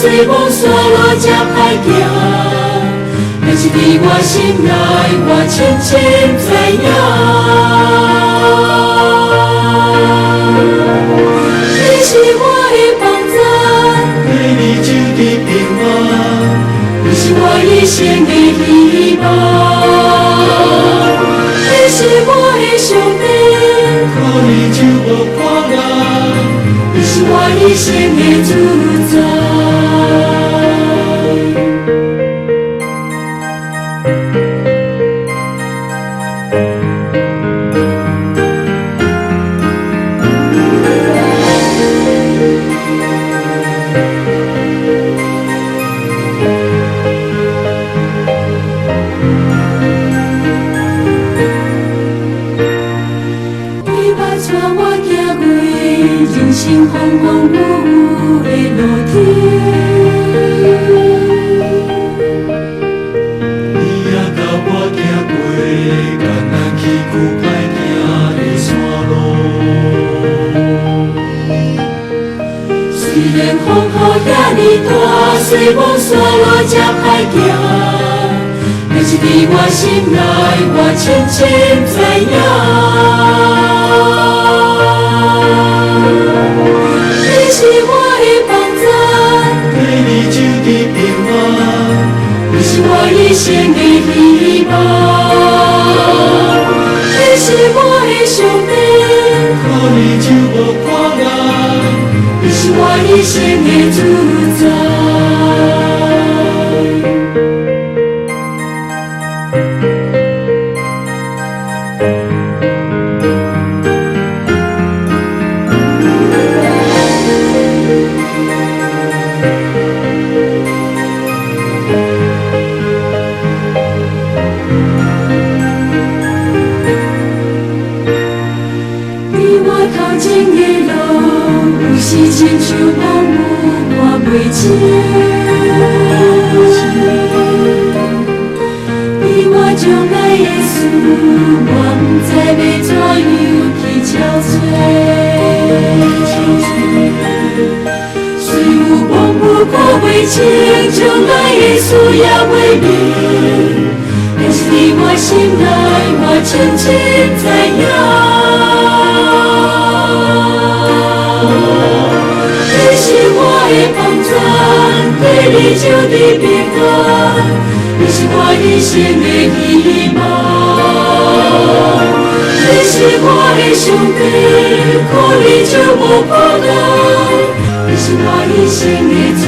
随风沙路才歹行，但是伫我心内，我深深知影。你是我的帮助，跟你走的平安，你是我一生的希望，你是我的上帝，看你就无看人，你是我一生的主宰。人生风风雨雨的路程，你也甲我行过艰难崎岖歹行的山路。虽然风雨遐尼大，随风沙路才歹行，但是伫我心内，我深深知影。你是我的帮助，跟你走的平安，你是我一生的希望，你是我的上帝，看你就无看人，你是我一生的主宰。头前的路，有时亲像风雨，看袂清。你我将来的事，我不知要怎样去憔悴。虽有风雨看袂清，将来的事也袂明，但是伫我心内，我深深知影。你是我的帮助，跟你走的平安，你是我一生的希望。你是我的上帝，看你就无苦难，你是我一生的主。